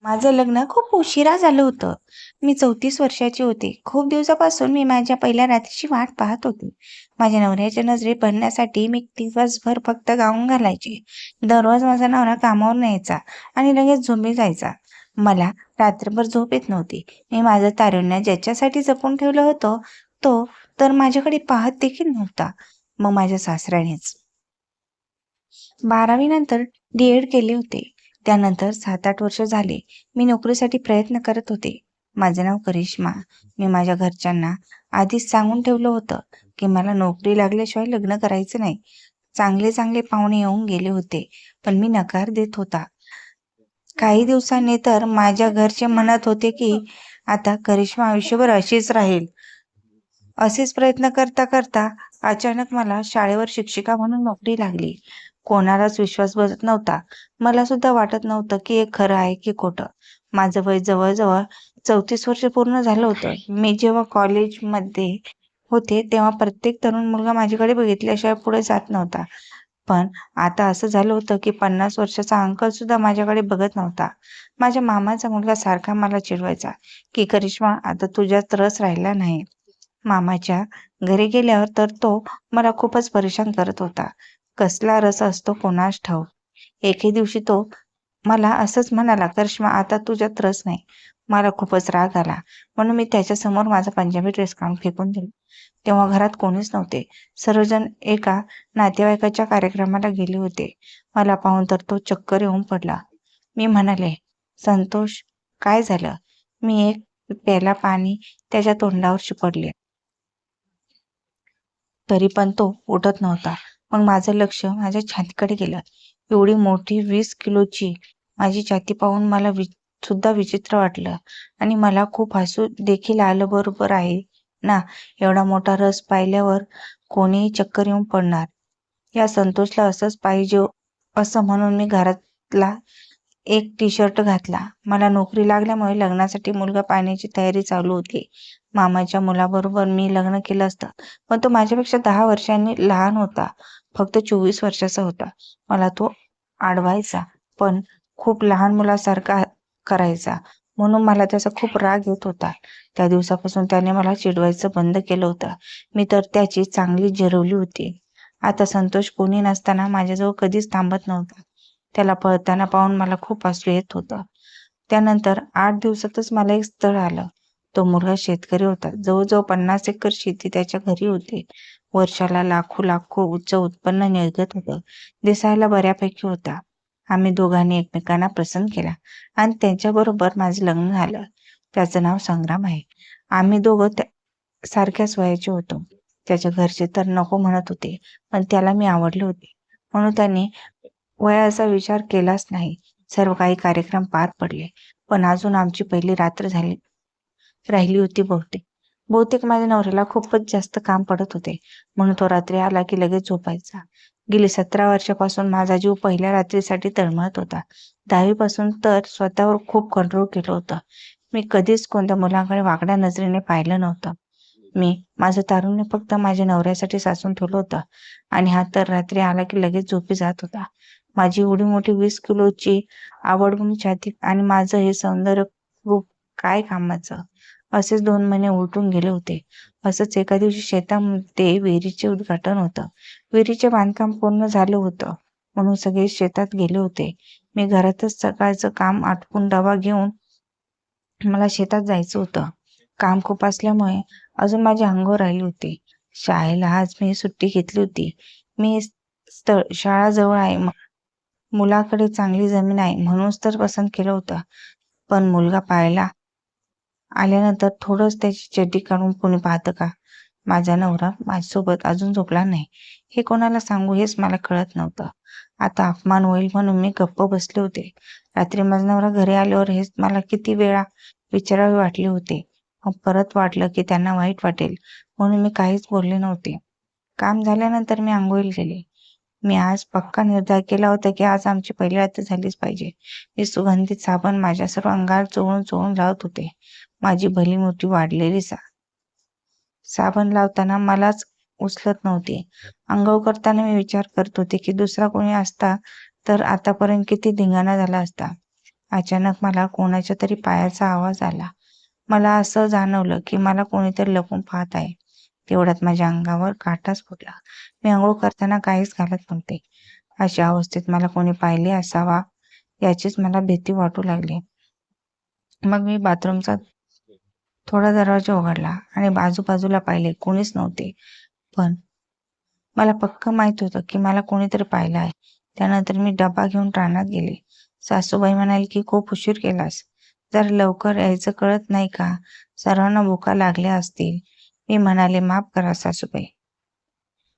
माझं लग्न खूप उशिरा झालं होतं. मी 34 वर्षाची होते. खूप दिवसापासून मी माझ्या पहिल्या रात्रीची वाट पाहत होते. माझ्या नवऱ्याच्या नजरेत पडण्यासाठी मी दिवसभर फक्त गाऊन घालायचे. दररोज माझा नवरा कामावरून यायचा आणि लगेच झोपी जायचा. मला रात्रभर झोप येत नव्हती. मी माझं तारुण्य ज्याच्यासाठी जपून ठेवलं होतं, तो तर माझ्याकडे पाहत देखील नव्हता. मग माझ्या सासऱ्यानेच 12वी नंतर डी.एड केले होते. त्यानंतर 7-8 वर्ष झाले मी नोकरीसाठी प्रयत्न करत होते. माझं नाव करिश्मा. मी माझ्या घरच्यांना आधीच सांगून ठेवलं होतं की मला नोकरी लागल्याशिवाय लग्न करायचं नाही. चांगले चांगले पाहुणे येऊन गेले होते, पण मी नकार देत होता. काही दिवसांनी तर माझ्या घरचे म्हणत होते की आता करिश्मा आयुष्यभर अशीच राहील. असेच प्रयत्न करता करता अचानक मला शाळेवर शिक्षिका म्हणून नोकरी लागली. कोणालाच विश्वास बसत नव्हता. मला सुद्धा वाटत नव्हतं की हे खरं आहे की खोटं. माझं वय जवळजवळ 34 वर्ष पूर्ण झालं होतं. मी जेव्हा कॉलेजमध्ये होते तेव्हा प्रत्येक तरुण मुलगा माझ्याकडे बघितल्याशिवाय पुढे जात नव्हता. पण आता असं झालं होतं की 50 वर्षाचा अंकल सुद्धा माझ्याकडे बघत नव्हता. माझ्या मामाचा मुलगा सारखा मला चिडवायचा की करिश्मा आता तुझ्यात रस राहिला नाही. मामाच्या घरी गेल्यावर तर तो मला खूपच परेशान करत होता. कसला रस असतो कोणास ठाऊक. एके दिवशी तो मला असंच म्हणाला, "करिश्मा आता तुझ्यात रस नाही." मला खूपच राग आला, म्हणून मी त्याच्यासमोर माझा पंजाबी ड्रेस काढून फेकून दिला. तेव्हा घरात कोणीच नव्हते. सर्वजण एका नातेवाईकाच्या कार्यक्रमाला गेले होते. मला पाहून तर तो चक्कर येऊन पडला. मी म्हणाले, "संतोष, काय झालं?" मी एक प्याला पाणी त्याच्या तोंडावर शिपडले. तरी पण तो उठत नव्हता. मग माझं लक्ष माझ्या छातीकडे गेलं. एवढी मोठी 20 किलोची माझी छाती पाहून मला सुद्धा विचित्र वाटलं आणि मला खूप हसू देखील आलं. बरोबर आहे ना, एवढा मोठा रस पाहिल्यावर कोणीही चक्कर येऊन पडणार. या संतोषला असंच पाहिजे असं म्हणून मी घरातला एक टी-शर्ट घातला. मला नोकरी लागल्यामुळे लग्नासाठी मुलगा पाहण्याची तयारी चालू होती. मामाच्या मुलाबरोबर मी लग्न केलं असतं, पण तो माझ्यापेक्षा 10 वर्षांनी लहान होता. फक्त 24 वर्षाचा होता. मला तो अडवायचा, पण खूप लहान मुलासारखा करायचा. म्हणून मला त्याचा खूप राग येत होता. त्या दिवसापासून त्याने मला चिडवायचं बंद केलं होतं. मी तर त्याची चांगली जिरवली होती. आता संतोष कोणी नसताना माझ्याजवळ कधीच थांबत नव्हता. त्याला पळताना पाहून मला खूप हसू येत होतं. त्यानंतर 8 दिवसातच मला एक स्थळ आलं. तो मुलगा शेतकरी होता. जवळजवळ 50 एकर शेती त्याच्या घरी होती. वर्षाला लाखो उच्च उत्पन्न निघत होतं. दिसायला बऱ्यापैकी होता. आम्ही दोघांनी एकमेकांना पसंत केला आणि त्यांच्याबरोबर माझं लग्न झालं. त्याचं नाव संग्राम आहे. आम्ही दोघं सारख्याच वयाचे होतो. त्याच्या घरचे तर नको म्हणत होते, पण त्याला मी आवडले होते. म्हणून त्यांनी वयाचा विचार केलाच नाही. सर्व काही कार्यक्रम पार पडले, पण अजून आमची पहिली रात्र राहिली होती बहुतेक. बहुतेक माझ्या नवऱ्याला खूपच जास्त काम पडत होते, म्हणून तो रात्री आला की लगेच झोपायचा. गेली 17 वर्षापासून माझा जीव पहिल्या रात्रीसाठी तळमळत होता. 10वी पासून तर स्वतःवर खूप कंट्रोल केलं होतं. मी कधीच कोणत्या मुलाकडे वाकड्या नजरेने पाहिलं नव्हतं. मी माझं तारुण्य फक्त माझ्या नवऱ्यासाठी साचून ठेवलं होतं आणि हा तर रात्री आला की लगेच झोपी जात होता. माझी एवढी मोठी 20 किलोची आवडून छाती आणि माझं हे सौंदर्य रूप काय कामाचं. असेच 2 महिने उलटून गेले होते. असंच एका दिवशी शेतामध्ये विहिरीचे उद्घाटन होतं. विहिरीचे बांधकाम पूर्ण झालं होतं, म्हणून सगळे शेतात गेले होते. मी घरातच सकाळचं काम आटपून डबा घेऊन मला शेतात जायचं होतं. काम खूप असल्यामुळे अजून माझी अंघोळ राहिली होती. शाळेला आज मी सुट्टी घेतली होती. मी स्थळ शाळा जवळ आहे, मुलाकडे चांगली जमीन आहे म्हणूनच तर पसंत केलं होतं. पण मुलगा पाहायला आल्यानंतर थोडंच त्याची चड्डी काढून कोणी पाहतं का? माझा नवरा माझ्यासोबत अजून झोपला नाही. हे कोणाला सांगू हेच मला कळत नव्हतं. आता अपमान होईल म्हणून मी गप्प बसले होते. रात्री माझा नवरा घरी आल्यावर हेच मला किती वेळा विचारावे वाटले होते. मग परत वाटलं की त्यांना वाईट वाटेल, म्हणून मी काहीच बोलले नव्हते. काम झाल्यानंतर मी अंघोळीला गेले. मी आज पक्का निर्धार केला होता की आज आमची पहिली रात्र झालीच पाहिजे. मी सुगंधित साबण माझ्या सर्व अंगावर चोळून चोळून लावत होते. माझी भली मोठी वाढलेली साबण लावताना मलाच उचलत नव्हते. अंघोळ करताना मी विचार करत होते की दुसरा कोणी असता तर आतापर्यंत किती धिंगाणा झाला असता. अचानक मला कोणाच्या तरी पायाचा आवाज आला. मला असं जाणवलं की मला कोणीतरी लपून पाहत आहे. तेवढ्यात माझ्या अंगावर काटाच फुटला. मी अंघोळ करताना काहीच घालत नव्हते. अशा अवस्थेत मला कोणी पाहिले असावा याचीच मला भीती वाटू लागली. मग मी बाथरूमचा थोडा दरवाजा उघडला आणि बाजूबाजूला पाहिले. कोणीच नव्हते. पण मला पक्क माहित होतं की मला कोणीतरी पाहिलं आहे. त्यानंतर मी डबा घेऊन रानात गेले. सासूबाई म्हणाली की खूप उशीर केलास. जर लवकर यायचं कळत नाही का? सर्वांना भुका लागल्या असतील. मी म्हणाले, माफ करा सासूबाई.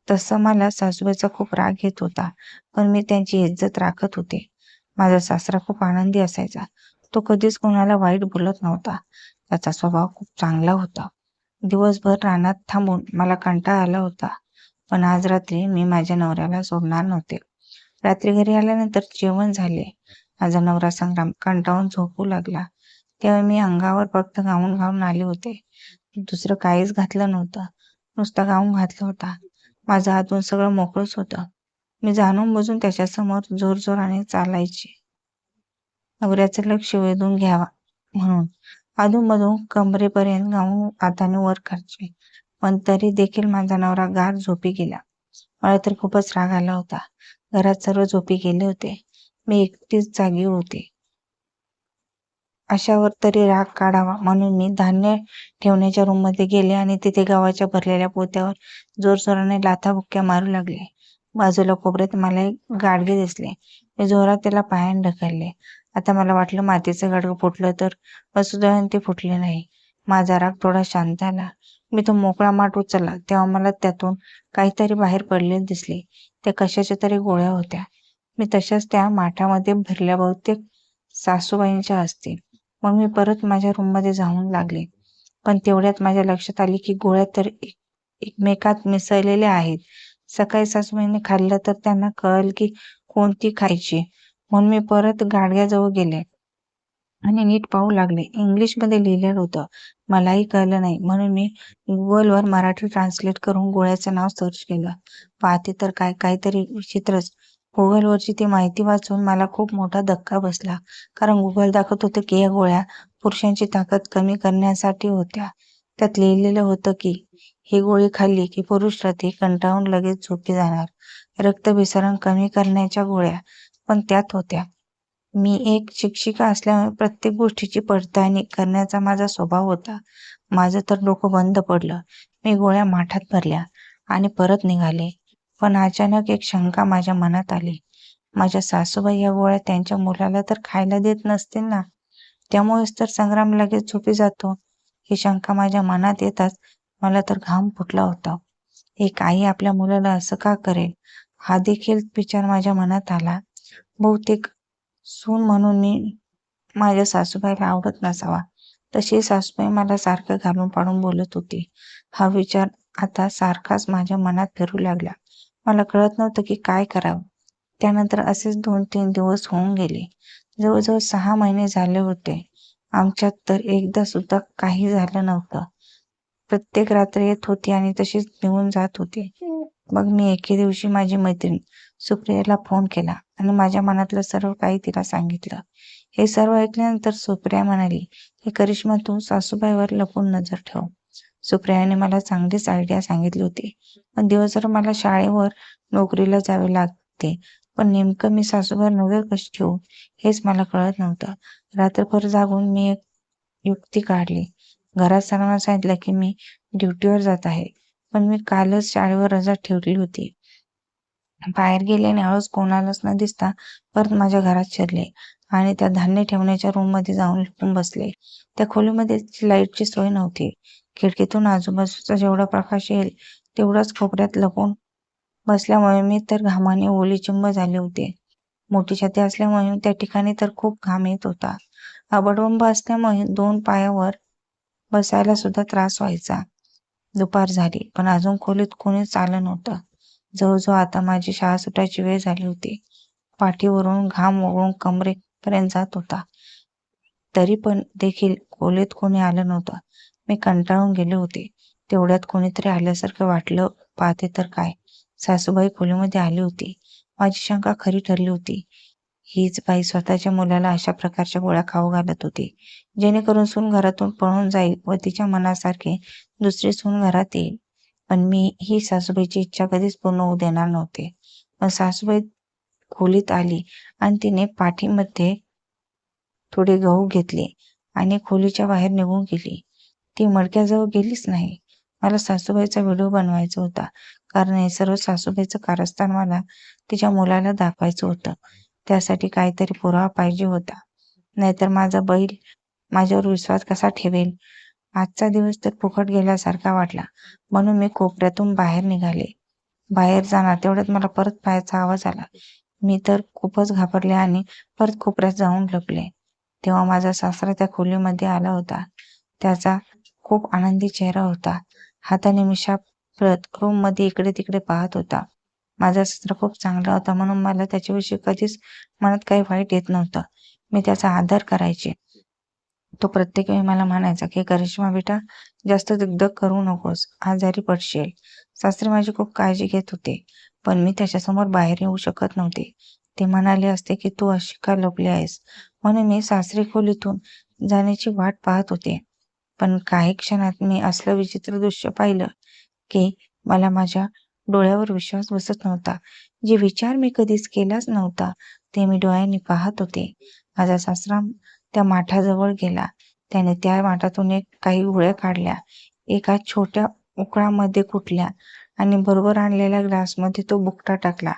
तसं मला सासूबाईचा खूप राग येत होता, पण मी त्यांची इज्जत राखत होते. माझा सासरा खूप आनंदी असायचा. तो कधीच कोणाला वाईट बोलत नव्हता. त्याचा स्वभाव खूप चांगला होता. दिवसभर रानात थांबून मला कंटाळा आला होता. पण आज रात्री मी माझ्या नवऱ्याला सोडणार नव्हते. रात्री घरी आल्यानंतर जेवण झाले. माझा नवरा संग्राम कंटाळून झोपू लागला. तेव्हा मी अंगावर फक्त गाऊन घालून आले होते. दुसरं काहीच घातलं नव्हतं. नुसता गाऊन घातला होता. माझं हातून सगळं मोकळंच होतं. मी जाणून बुजून त्याच्यासमोर जोरजोराने चालायचे. नवऱ्याचं लक्ष वेधून घ्यावा म्हणून अधूनमधून कमरेपर्यंत गाऊन हाताने वर करायचे. पण तरी देखील माझा नवरा गाढ झोपी गेला. मला तर खूपच राग आला होता. घरात सर्व झोपी गेले होते. मी एकटीच जागी होते. अशावर तरी राग काढावा म्हणून मी धान्य ठेवण्याच्या रूममध्ये गेले आणि तिथे गव्हाच्या भरलेल्या पोत्यावर जोरजोराने लाथाबुक्क्या मारू लागले. बाजूला कोपऱ्यात मला एक गाडगे दिसले. मी जोरात त्याला पायाने ढकलले. आता मला वाटलं मातीचं गाडगं फुटलं तर, पण सुदैवाने ते फुटले नाही. माझा राग थोडा शांत आला. मी तो मोकळा माठ उचलला तेव्हा मला त्यातून काहीतरी बाहेर पडलेले दिसले. त्या कशाच्या तरी गोळ्या होत्या. मी तशाच त्या माठामध्ये भरल्या, बहुतेक सासूबाईंच्या असतील. मग मी परत माझ्या रूममध्ये जाऊन लागले. पण तेवढ्यात माझ्या लक्षात आले की गोळ्या तर एकमेकात मिसळलेल्या आहेत. सकाळी सासूबाईंनी खाल्लं तर त्यांना कळेल की कोणती खायची. म्हणून मी परत गाडग्याजवळ गेले आणि नीट पाहू लागले. इंग्लिशमध्ये लिहिलेलं होतं. मलाही कळलं नाही म्हणून मी गुगलवर मराठी ट्रान्सलेट करून गोळ्याचं नाव सर्च केलं. पाहते तर काहीतरी विचित्रच. गुगलवरची ती माहिती वाचून मला खूप मोठा धक्का बसला. कारण गुगल दाखवत होतं की या गोळ्या पुरुषांची ताकद कमी करण्यासाठी होत्या. त्यात लिहिलेलं होतं की ही गोळी खाल्ली की पुरुष रात्री कंटाळून लगेच झोपी जाणार. रक्तभिसरण कमी करण्याच्या गोळ्या पण त्यात होत्या. मी एक शिक्षिका असल्यामुळे प्रत्येक गोष्टीची पडताळणी करण्याचा माझा स्वभाव होता. माझं तर डोकं बंद पडलं. मी गोळ्या माठात भरल्या आणि परत निघाले. पण अचानक एक शंका माझ्या मनात आली. माझ्या सासूबाई या गोळ्या त्यांच्या मुलाला तर खायला देत नसतील ना? त्यामुळेच तर संग्राम लगेच झोपी जातो. ही शंका माझ्या मनात येताच मला तर घाम फुटला होता. एक आई आपल्या मुलाला असं का करेल? हा देखील विचार माझ्या मनात आला. बहुतेक सून म्हणून मी माझ्या सासूबाईला आवडत नसावा. तशी सासूबाई मला सारखं घालून पाडून बोलत होती. हा विचार आता सारखाच माझ्या मनात फिरू लागला. मला कळत नव्हतं की काय करावं. त्यानंतर असेच 2-3 दिवस होऊन गेले. जवळजवळ 6 महिने झाले होते. आमच्यात तर एकदा सुद्धा काही झालं नव्हतं. प्रत्येक रात्र येत होती आणि तशीच निघून जात होती. मग मी एके दिवशी माझी मैत्रीण सुप्रियाला फोन केला आणि माझ्या मनातलं सर्व काही तिला सांगितलं. हे सर्व ऐकल्यानंतर सुप्रिया म्हणाली की करिश्मा, तू सासूबाईवर लपून नजर ठेव. सुप्रियाने मला चांगलीच आयडिया सांगितली होती. पण दिवसभर मला शाळेवर नोकरीला जावे लागते. पण नेमकं मी सासूबाईवर नजर कशी ठेवू हेच मला कळत नव्हतं. रात्रभर जागून मी एक युक्ती काढली. घरात सर्वांना सांगितलं की मी ड्युटीवर जात आहे. पण मी कालच शाळेवर रजा ठेवली होती. बाहेर गेले आणि हळूच कोणालाच न दिसता परत माझ्या घरात शिरले आणि त्या धान्य ठेवण्याच्या रूममध्ये जाऊन लपून बसले. त्या खोलीमध्ये लाईटची सोय नव्हती. खिडकीतून आजूबाजूचा जेवढा प्रकाश येईल तेवढाच कोपऱ्यात लपून बसल्यामुळे मी तर घामाने ओलीचिंब झाले होते. मोठी छाती असल्यामुळे त्या ठिकाणी तर खूप घाम येत होता. आबडबंब असल्यामुळे 2 पायावर बसायला सुद्धा त्रास व्हायचा. दुपार झाली पण अजून खोलीत कोणीच आलं नव्हतं. जवळजवळ आता माझी शाळा सुटायची वेळ झाली होती. पाठीवरून घाम ओघळून कमरेपर्यंत जात होता. तरी पण देखील खोलीत कोणी आलं नव्हतं. मी कंटाळून गेले होते. तेवढ्यात कोणीतरी आल्यासारखं वाटलं. पाहते तर काय, सासूबाई खोलीमध्ये आली होती. माझी शंका खरी ठरली होती. हीच बाई स्वतःच्या मुलाला अशा प्रकारच्या गोळ्या खाऊ घालत होती, जेणेकरून सून घरातून पळून जाईल व तिच्या मनासारखे दुसरी सून घरात येईल. पण मी ही सासूबाईची इच्छा कधीच पूर्ण होऊ देणार नव्हते. पण सासूबाई खोलीत आली आणि तिने पाठीमध्ये थोडे गहू घेतले आणि खोलीच्या बाहेर निघून गेली. ती मडक्याजवळ गेलीच नाही. मला सासूबाईचा व्हिडिओ बनवायचा होता, कारण हे सर्व सासूबाईचं कारस्थान मला तिच्या मुलाला दाखवायचं होतं. त्यासाठी काहीतरी पुरावा पाहिजे होता, नाहीतर माझा बैल माझ्यावर विश्वास कसा ठेवेल. आजचा दिवस तर फुकट गेल्यासारखा वाटला, म्हणून मी कोपऱ्यातून बाहेर निघाले. बाहेर जाणार तेवढ्यात मला परत पायाचा आवाज आला. मी तर खूपच घाबरले आणि परत कोपऱ्यात जाऊन लपले. तेव्हा माझा सासरा त्या खोलीमध्ये आला होता. त्याचा खूप आनंदी चेहरा होता. हाताने मिशा फिरत रूममध्ये इकडे तिकडे पाहत होता. माझा सासरा खूप चांगला होता, म्हणून मला त्याच्याविषयी कधीच मनात काही वाईट येत नव्हतं. मी त्याचा आदर करायचे. तो प्रत्येक वेळी मला म्हणायचा की करिश्मा बेटा, जास्त दगदग करू नकोस, आजारी पडशील. सासरे माझी खूप काळजी घेत होते, पण मी त्याच्यासमोर बाहेर येऊ शकत नव्हते. ते म्हणाले असते की तू अशी का लपली आहेस, म्हणून मी सासरी खोलीतून जाण्याची वाट पाहत होते. पण काही क्षणात मी असलं विचित्र दृश्य पाहिलं की मला माझ्या डोळ्यावर विश्वास बसत नव्हता. जे विचार मी कधीच केलाच नव्हता ते मी डोळ्यांनी पाहत होते. माझा सासरा त्या माठाजवळ गेला. त्याने त्या माठातून काही गोळ्या काढल्या, एका छोट्या उकळामध्ये कुटल्या आणि बरोबर आणलेल्या ग्लासमध्ये तो बुकटा टाकला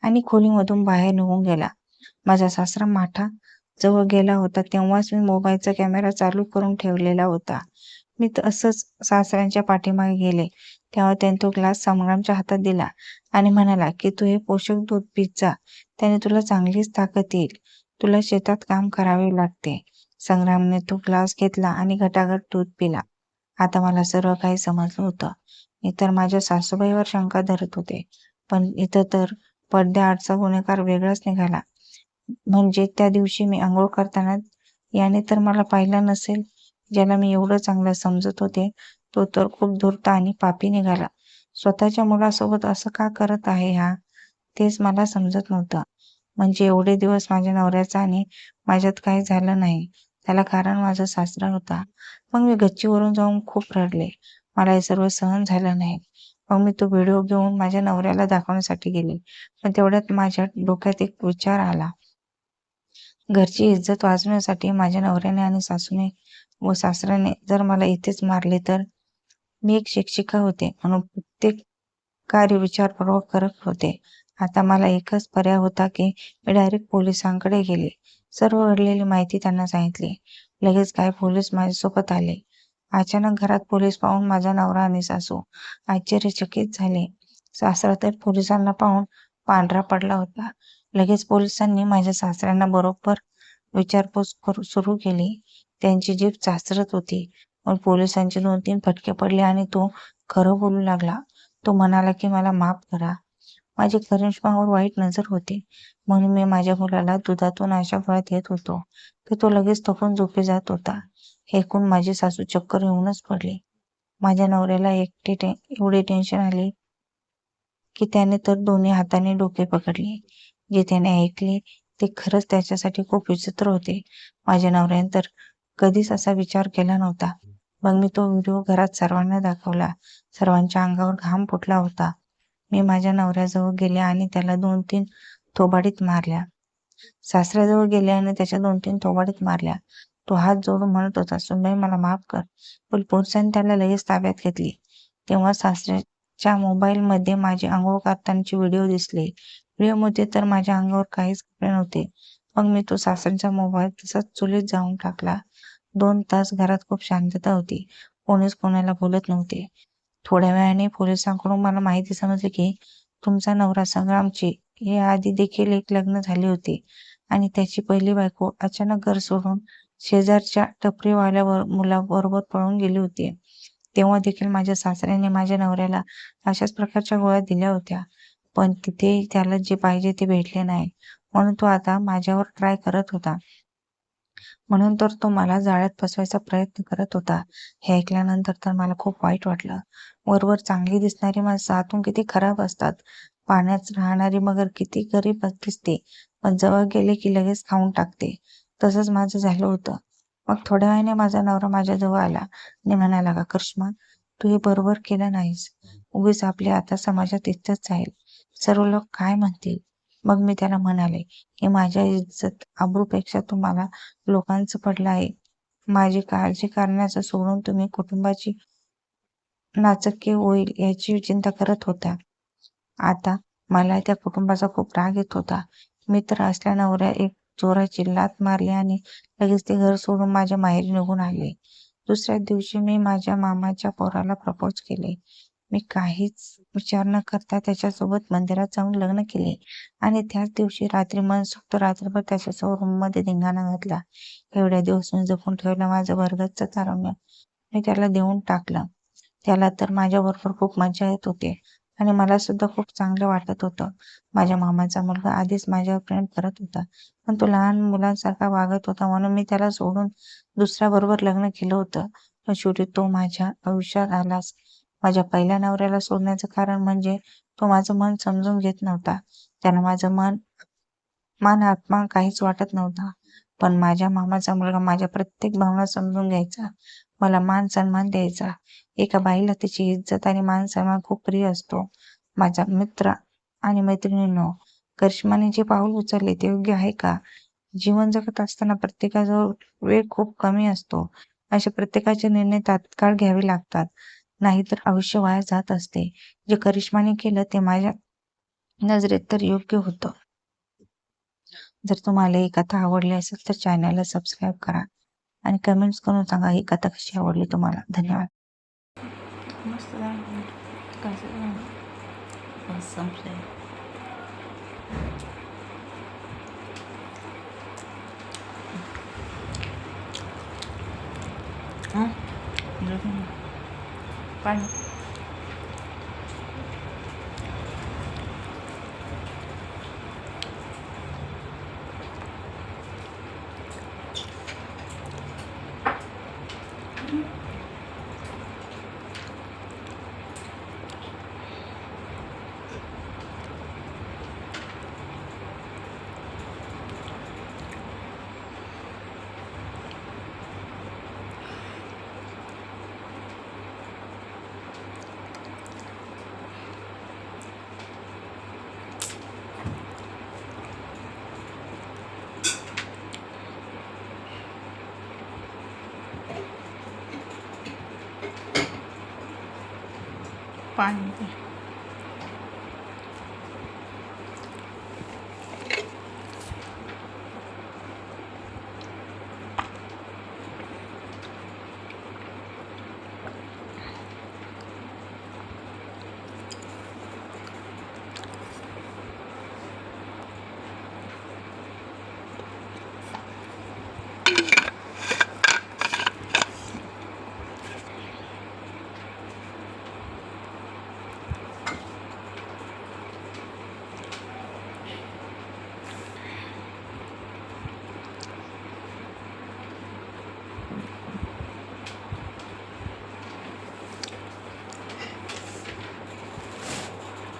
आणि खोलीमधून बाहेर निघून गेला. माझा सासरा माठा जवळ गेला होता तेव्हाच मी मोबाईलचा कॅमेरा चालू करून ठेवलेला होता. मी तसंच सासऱ्यांच्या पाठीमागे गेले. तेव्हा त्याने तो ग्लास संग्रामच्या हातात दिला आणि म्हणाला की तू हे पोषक दूध पीत जा, त्याने तुला चांगलीच ताकद येईल. तुला शेतात काम करावे लागते. संग्रामने तो ग्लास घेतला आणि घटाघट दूध पिला. आता मला सर्व काही समजलं होतं. मी तर माझ्या सासूबाईवर शंका धरत होते, पण इथं तर पडद्याआडचा गुन्हेगार वेगळाच निघाला. म्हणजे त्या दिवशी मी अंघोळ करताना याने तर मला पाहिलं नसेल. ज्याला मी एवढं चांगलं समजत होते तो तर खूप धूर्त आणि पापी निघाला. स्वतःच्या मुलासोबत असं का करत आहे हा, तेच मला समजत नव्हतं. म्हणजे एवढे दिवस माझ्या नवऱ्याचं आणि माझ्यात काही झालं नाही, त्याला कारण माझा सासरा होता. मग मी गच्चीवरून जाऊन खूप रडले. मला हे सर्व सहन झालं नाही. मग मी तो व्हिडिओ घेऊन माझ्या नवऱ्याला दाखवण्यासाठी गेले. पण तेवढ्यात माझ्या डोक्यात एक विचार आला. घरची इज्जत वाचवण्यासाठी माझ्या नवऱ्याने आणि सासूने व सासऱ्याने जर मला इथेच मारले तर? मी एक शिक्षिका होते, म्हणून प्रत्येक कार्य विचारपूर्वक करत होते. आता मला एकच पर्याय होता की मी डायरेक्ट पोलिसांकडे गेले. सर्व घडलेली माहिती त्यांना सांगितली. लगेच काही पोलीस माझ्यासोबत आले. अचानक घरात पोलीस पाहून माझा नवरा आणि सासू आश्चर्यचकित झाले. सासरा तर पोलिसांना पाहून पांढरा पडला होता. लगेच पोलिसांनी माझ्या सासऱ्यांना बरोबर विचारपूस सुरू केली. त्यांची जीभ चाचरत होती. मग पोलिसांचे 2-3 फटके पडले आणि तो खरं बोलू लागला. तो म्हणाला की मला माफ करा. माझी करिश्मावर वाईट नजर होती, म्हणून मी माझ्या मुलाला दुधातून अशा गोळ्या देत होतो की तो लगेच थकून झोपी जात होता. हे ऐकून माझी सासू चक्कर येऊनच पडली. माझ्या नवऱ्याला एवढे टेन्शन आले की त्याने तर दोन्ही हाताने डोके पकडले. जे त्याने ऐकले ते खरंच त्याच्यासाठी खूप विचित्र होते. माझ्या नवऱ्याने तर कधीच असा विचार केला नव्हता. मग मी तो व्हिडिओ घरात सर्वांना दाखवला. सर्वांच्या अंगावर घाम फुटला होता. मी माझ्या नवऱ्याजवळ गेले आणि त्याला 2-3 थोबाडीत मारल्या. सासऱ्याजवळ गेले आणि त्याच्या 2-3 थोबाडीत मारल्या. तो हात जोडून म्हणत होता, सुनबाई मला माफ कर. पण पोलिसांनी त्याला लगेच ताब्यात घेतली. तेव्हा सासऱ्याच्या मोबाईलमध्ये माझे अंघोळ करतानाचे व्हिडिओ दिसले. व्हिडिओमध्ये तर माझ्या अंगावर काहीच कपडे नव्हते. मग मी तो सासऱ्यांचा मोबाईल तसाच चुलीत जाऊन टाकला. 2 तास घरात खूप शांतता होती. कोणीच कोणाला बोलत नव्हते. थोड्या वेळाने पोलिसांकडून मला माहिती समजली की तुमचा नवरा संग्रामची याआधी देखील एक लग्न झाले होते आणि त्याची पहिली बायको अचानक घर सोडून शेजारच्या टपरीवाल्या मुलाबरोबर पळून गेली होती. तेव्हा देखील माझ्या सासऱ्याने माझ्या नवऱ्याला अशाच प्रकारच्या गोळ्या दिल्या होत्या. पण तिथेही त्याला जे पाहिजे ते भेटले नाही, म्हणून तो आता माझ्यावर ट्राय करत होता. म्हणून तर तो मला जाळ्यात फसवायचा प्रयत्न करत होता. हे ऐकल्यानंतर तर मला खूप वाईट वाटलं. वरवर चांगली दिसणारी माणसं आतून किती खराब असतात. पाण्यात राहणारी मगर किती गरीब दिसते, पण जवळ गेले की लगेच खाऊन टाकते. तसंच माझं झालं होतं. मग थोड्या वेळाने माझा नवरा माझ्याजवळ आला आणि म्हणाला, का करिश्मा, तू हे बरोबर केलं नाहीस. उगीच आपली आता समाजात इज्जत जाईल. सर्व लोक काय म्हणतील? मग मी त्याला म्हणाले, की माझ्या इज्जत आबरूपेक्षा तुम्हाला लोकांचं पडलं आहे. माझी काळजी करण्याचं सोडून तुम्ही कुटुंबाची नाचक्की होईल याची चिंता करत होता. आता मला त्या कुटुंबाचा खूप राग येत होता. मित्र असल्या नवऱ्या एक जोराची लाथ मारली आणि लगेच ते घर सोडून माझ्या माहेरी निघून आले. दुसऱ्या दिवशी मी माझ्या मामाच्या पोराला प्रपोज केले. मी काहीच विचार न करता त्याच्यासोबत मंदिरात जाऊन लग्न केले आणि त्याच दिवशी रात्री मनसोक्त रात्रभर त्याच्यासोबत रूममध्ये धिंगाणा घातला. एवढ्या दिवस मी जपून ठेवलं माझं वर्गाचं तारुण्य मी त्याला देऊन टाकलं. त्याला तर माझ्याबरोबर खूप मजा येत होती आणि मला सुद्धा खूप चांगलं वाटत होतं. माझ्या मामाचा मुलगा आधीच माझ्यावर प्रेम करत होता, पण तो लहान मुलांसारखा वागत होता म्हणून मी त्याला सोडून दुसऱ्याबरोबर लग्न केलं होतं. पण शेवटी तो माझ्या आयुष्यात आलाच. माझ्या पहिल्या नवऱ्याला सोडण्याचं कारण म्हणजे तो माझं मन समजून घेत नव्हता. त्याला माझं मान आत्मा काहीच वाटत नव्हता. पण माझ्या मामाचा मुलगा माझ्या प्रत्येक भावना समजून घ्यायचा. मला मान सन्मान द्यायचा. एका बाईला तिची इज्जत आणि मान सन्मान खूप प्रिय असतो. माझा मित्र आणि मैत्रिणींनो, करिश्माने जे पाऊल उचलले ते योग्य आहे का? जीवन जगत असताना प्रत्येकाजवळ वेळ खूप कमी असतो. असे प्रत्येकाचे निर्णय तात्काळ घ्यावे लागतात, नाहीतर आयुष्य वाया जात असते. जे करिश्माने केलं ते माझ्या नजरेत तर योग्य होतं. जर तुम्हाला ही कथा आवडली असेल तर चॅनलला सबस्क्राईब करा आणि कमेंट्स करून सांगा ही कथा कशी आवडली तुम्हाला. धन्यवाद. मस्त झालं. कसं झालं? बस संपलंय. हां पाणी पाणी